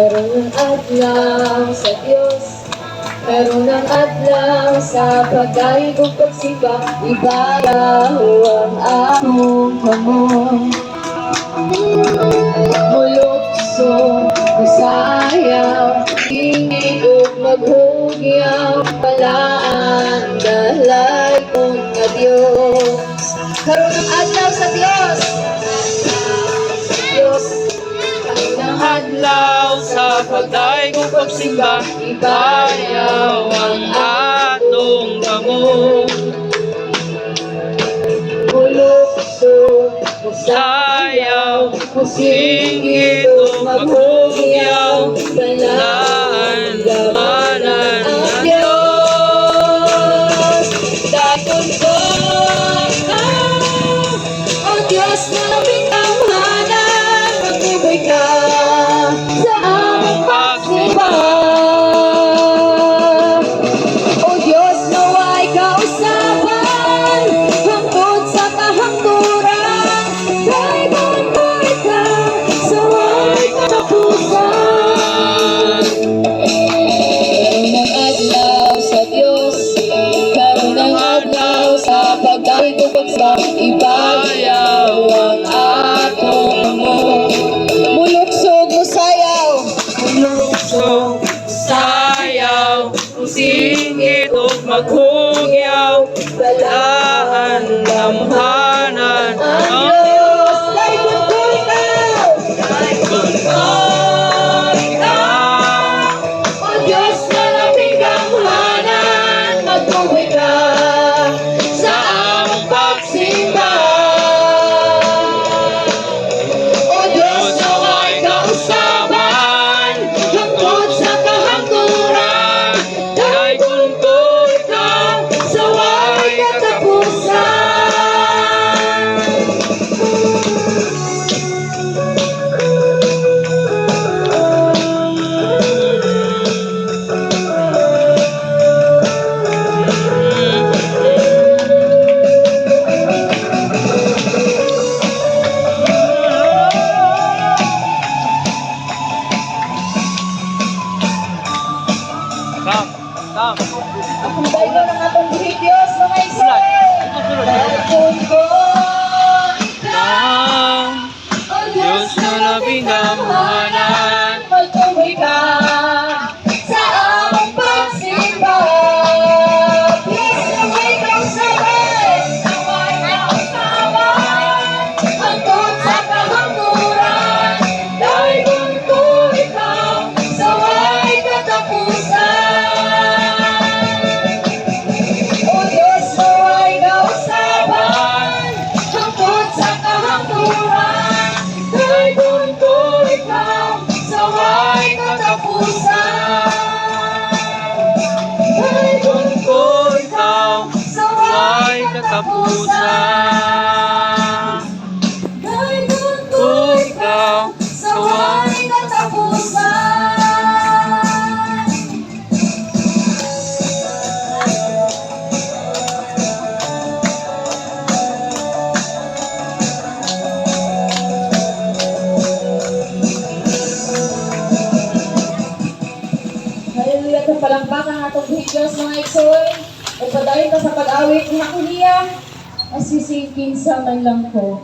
Meron ng adlaw sa Diyos, meron ng adlaw sa pagdaig o pagsimba. Ibayaw ang akong kamot, mulukso, masayaw, ingin o maghugyaw, palaan, dahlay kong na Diyos. Karoon ng adlaw sa Diyos, ng adlaw sa pagdaig o pagsimba, ibayaw ang atong kamot, mulukso, sayaw, singit o maghugyaw, balaan, damanan ng Diyos. Dagon ko ikaw, o Diyos na labing tamahanan, magtuboy ka sa aming pagsimba. O Diyos, naway kausapan hangtod sa kahangturan, dahil buntoy ka sa way katapusan. Karoon ng adlaw sa Diyos, karoon ng adlaw sa pagdaig o pagsimba, ibayaw ang atong kamot, muluksog mo sayaw, mulukso, sayaw, singit o maghugyaw, balaan, damhanan ang ng Diyos. Dagon ko ikaw, o Diyos na labing tamahanan, magtuloy ka sa aming pagsimba. O Diyos, naway kausapan hangtod sa kahangturan, dahil kuntoy ka sa way katapusan. Tam. Ang dahil ng atong Diyos, mga isay. Dagon ko ikaw, o Diyos na labing tamahanan, magtuloy ka sa aming pagsimba. Diyos na may kausapan, hangtod sa kahangturan, dahil kuntoy ikaw sa way katapusan. O Diyos, naway kausapan hangtod sa kahangturan, dahil kuntoy ikaw sa way katapusan. Dahil kuntoy ikaw sa way katapusan. Dahil kuntoy ikaw sa way katapusan. Hallelujah, sa palangpakan ang atong Diyos, mga igsoon. At padayon ka sa pag-awit ng ako niya, masisingkin sa man lang ko.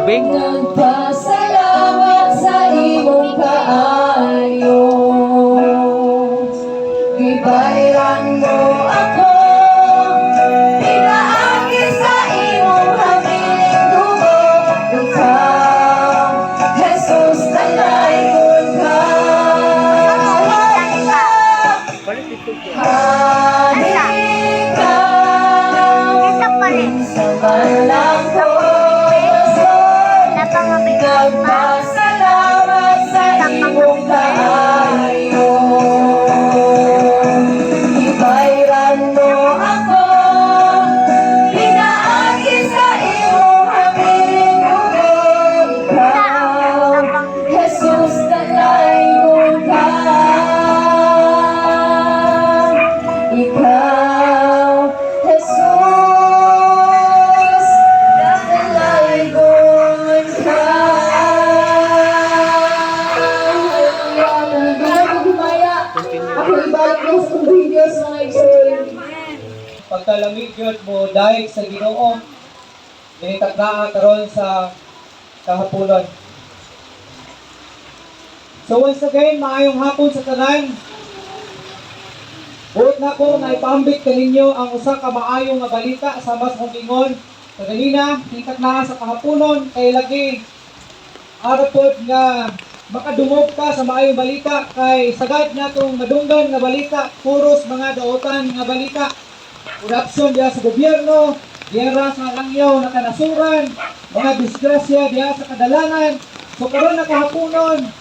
tubig. Nagpasalamat sa imong kaayo. Gibayran mo ako, pinaagi sa imong habiling dugo. Ikaw, Jesus, talaygon ka. Haling ka, sa balang korason. Nagpasalamat sa imong kaayo. Ibayran mo ako, pinaagi sa imong habiling dugo. Ikaw, Jesus, talaygon ka. Ikaw, Jesus, talaygon ka. Ako ibalik mo sa videos mga igsoon. Pagkalamig yun mo dahil sa Ginoo, dinitagdaan karon sa kahapulan. So once again, maayong hapon sa tanan. Buot na ko na ipambit kaninyo ang usa ka maayong nga balita sa mas kong ingon. Kaganina, dinitagdaan sa kahapunon, kay lagi arapod nga makadungog ka sa maayong balita kay sagad na itong madunggan nga balita, puros mga daotan nga balita. Korupsyon diya sa gobyerno, giyera sa langyaw na kanasuran, mga disgrasya diya sa kadalanan. So karon na kahaponon,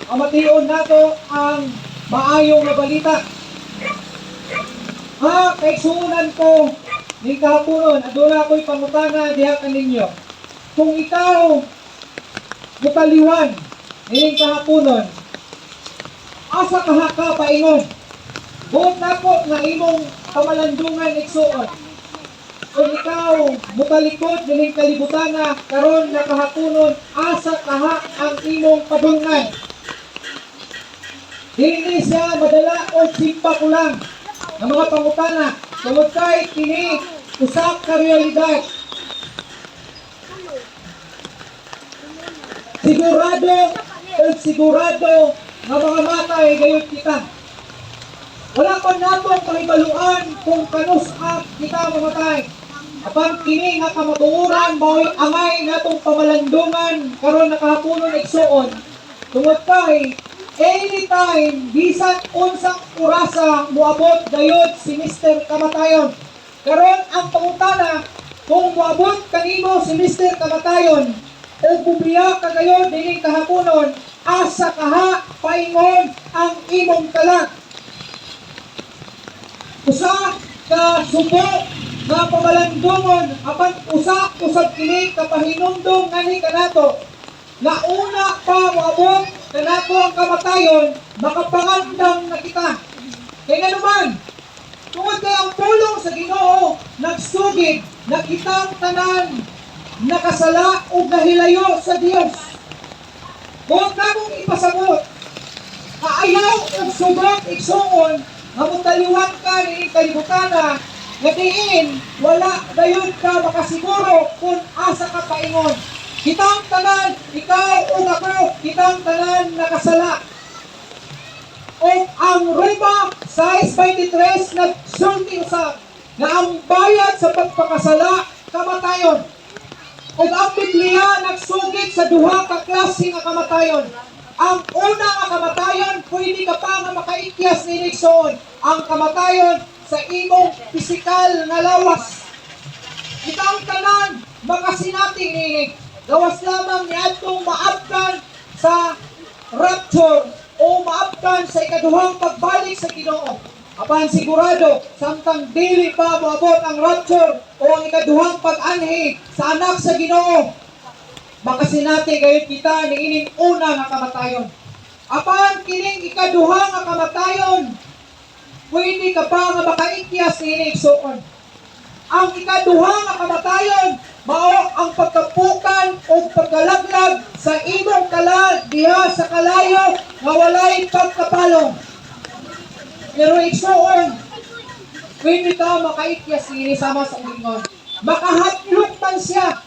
amation nato ang maayong nga balita. Kay suunan ko ni kahaponon, adula ko'y pangutana diha kaninyo. Kung ikaw mutaliwan nining kahaponon, asa kaha ka paingon? Buot na po nga imong kamalandungan igsuon. Kung ikaw mutalikod nining kalibutana karon nga kahaponon, asa kaha ang imong padungnan? Dili siya madala o simpa ko lang ng mga pangutana. Tungod kay kini usa ka realidad. Sigurado nga mga matay gayud kita. Wala pa natong pahibaluan kung kanus kita mamatay. Apan kini nga kamatuoran mao'y angay natong pamalandungan karon na kahaponon igsuon. Tungod kay anytime bisan unsang orasa moabot gayud si Mr. Kamatayon. Karon ang pangutana, kung moabot kanimo si Mr. Kamatayon o bubiya ka gayud dining kahaponon, asa kaha paingon ang imong kalag? Usa ka subo nga pamalandungon apan usa usab kini kapahinumdom ngani kanato na una pa moabot kanato ang kamatayon, makapangandam na kita. Kaya nga naman, tungod kay ang pulong sa Ginoo nagsugid na kitang tanan nakasala o nahilayo sa Dios. Huwag na mong ipasabot, kaayaw ang subang igsuon nga mutaliwan ka ni kalibutana nga diin wala dayon ka makasiguro kung asa ka paingon. Kitang tanan, ikaw o ako, kitang tanan nakasala. O ang Roma 6:23 nagsulti usab na ang bayad sa pagpakasala kamatayon. O ang Biblia nagsugid sa duha ka klase nga kamatayon. Ang una nga kamatayon, pwede ka pa nga makaikyas ni Nixon. Ang kamatayon sa imong pisikal nga lawas. Itang tanan, makasinati ni gawas lamang ni atong maabtan sa rapture o maabtan sa ikaduhang pagbalik sa Ginoo. Apan sigurado, samtang dili pa moabot ang rapture o ang ikaduhang pag-anhi sa anak sa Ginoo, makasinati gayud kita ni ining una nga kamatayon. Apan kining ikaduha nga kamatayon, pwede ka pa nga makaikyas ni ining igsuon. Ang ikaduha nga kamatayon, mao ang pagkapukan o pagkalaglag sa imong kalag diha sa kalayo nga walay pagkapalong. Pero igsuon, pwede ka makaikyas ni sama sa ingon. Makahatlok man siya.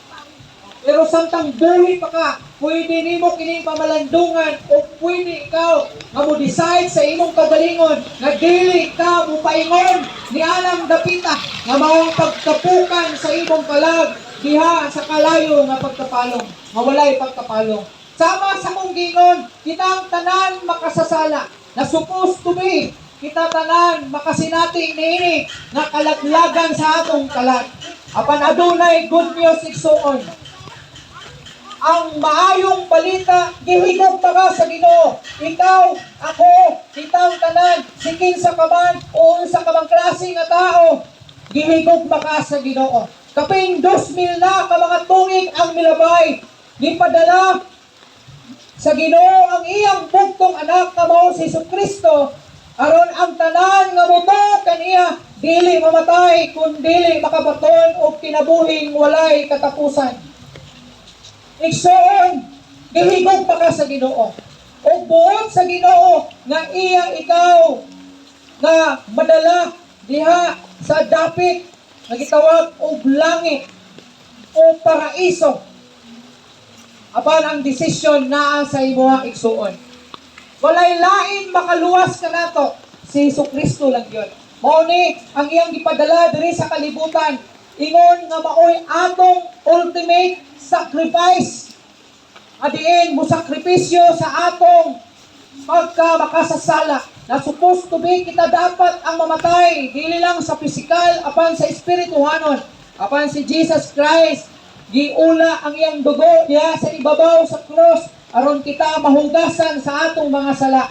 Pero samtang buhi pa ka, pwede nimo kining pamalandungan o pwede ikaw nga mo decide sa imong kagalingon na dili ka mo paingon ni alang dapita nga mao pagkapukan sa imong kalag diha sa kalayo nga pagkapalong, mawalay pagkapalong. Sama sa mong gingon, kitang tanan makasasala na supposed to be kita tanan makasinating niini nga kalaglagan sa atong kalag. Apan adunay good news igsuon. Ang maayong balita, gihigog pa ka sa Ginoo. Ikaw, ako, kitang tanan, sikin sa kaman, o sa kamang klase nga tao, gihigog pa ka sa Ginoo. Kaping 2,000 na ka mga tungig ang milabay, gipadala sa Ginoo ang iyang bugtong anak na mao si Jesucristo, aron ang tanan nga muto kaniya dili mamatay kun dili makabaton og kinabuhing walay katapusan. Igsoon, gihigog pa ka sa Ginoo. O buot sa Ginoo nga iya ikaw nga madala diha sa dapit nga gitawag og langit o paraiso. Apan ang desisyon naa sa imuha igsuon. Walay lain makaluwas ka nato, si Jesucristo lang yun. Mao ni ang iyang gipadala diri sa kalibutan. Ingon nga maoy atong ultimate sacrifice. Adiin mo sakripisyo sa atong makasasala. Na supposed to be kita dapat ang mamatay, dili lang sa pisikal, apan sa espirituhanon. Apan si Jesus Christ, giula ang iyang dugo diha sa ibabaw sa cross aron kita mahugasan sa atong mga sala.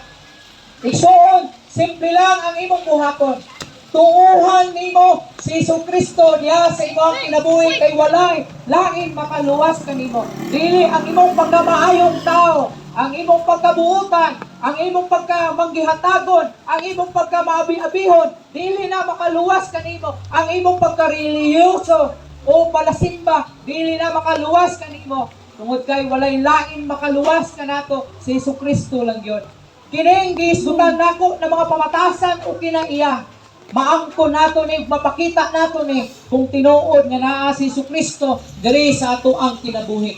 Igsoon, simple lang ang imong buhaton. Tuuhan nimo si Jesucristo diha sa imong kinabuhi kay walay lain makaluwas kanimo. Dili ang imong pagkamaayong tao, ang imong pagkabuutan, ang imong pagkamanggihatagon, ang imong pagkamaabi-abihon, dili na makaluwas kanimo. Ang imong pagkareliyoso o palasimba, dili na makaluwas kanimo. Tungod kay walay lain makaluwas kanato, si Jesucristo lang yon. Kining giisutan nako ng mga pamatasan o kinaiya. Maangko nato ni, mapakita nato ni kung tinuod nga naa si Jesucristo diri sa ato ang kinabuhi.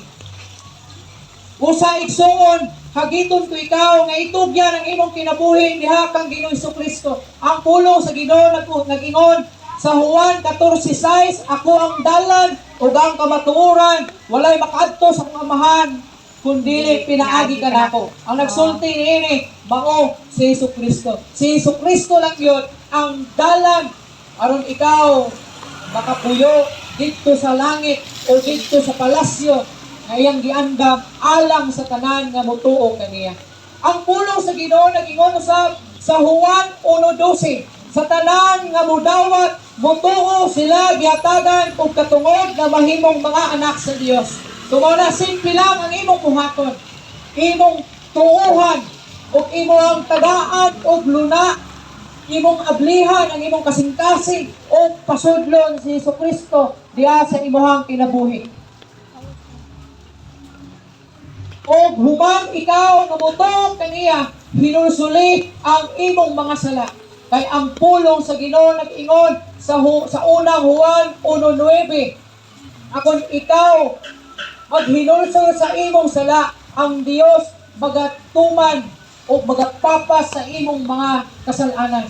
Usa igsuon, hagiton ko ikaw nga itugyan ang imong kinabuhi diha kang Ginoo Jesucristo. Ang pulong sa Ginoo nag-ingon sa Juan 14:6, ako ang dalan ug ang kamatuoran, walay makaadto sa amahan kundi pinaagi ka nako. Ang nagsulti niini mao si Jesucristo. Si Jesucristo lang yun ang dalan aron ikaw makapuyo dito sa langit o dito sa palasyo nga iyang giandam alang sa tanan nga motuo kaniya. Ang pulong sa Ginoo nag-ingon sa Juan 1:12, sa tanan nga mudawat motuo sila gihatagan og katungod nga mahimong mga anak sa Dios. Tumo na simple lang ang imong buhaton, imong tuuhan ug imong tagaan og luna, imong ablihan ang imong kasing-kasing o pasudlon si Jesucristo diha sa imong kinabuhi. O human ikaw namutok kaniya, hinusuli ang imong mga sala. Kay ang pulong sa Ginoo nag-ingon sa unang Juan 1:9, akon ikaw maghinulsol sa imong sala, ang Dios magatuman o magpapas sa imong mga kasalanan.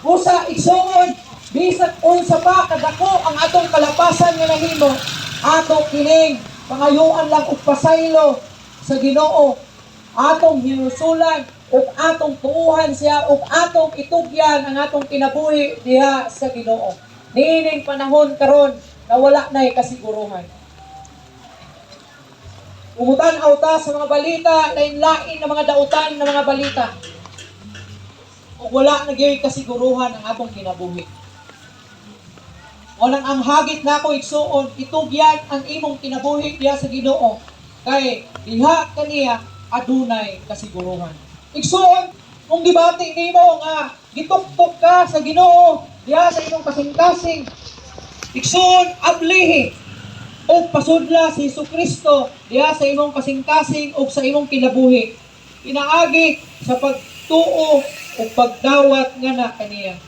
Usa igsuon, bisag unsa pa kadako ang atong kalapasan nga nahimo, ato kining pangayuan lang og pasaylo sa Ginoo, atong hinusulan ug atong tuuhan siya ug atong itugyan ang atong kinabuhi diha sa Ginoo. Niining panahon karon na wala na'y kasiguruhan. Umutan-aw ta sa mga balita, lain-lain na mga dautan na mga balita. O wala nagyoy kasiguruhan ang atong kinabuhi. O nang ang hagit nako igsuon, itugyan ang imong kinabuhi diha sa Ginoo. Kay diha kaniya adunay kasiguruhan. Igsuon, kung gibati nimo nga gituktok ka sa Ginoo diha sa imong kasing-kasing, igsuon ablihi o pasudla si Jesucristo diha sa imong kasing-kasing o sa imong kinabuhi. Pinaagi sa pagtuo o pagdawat nga na kaniya.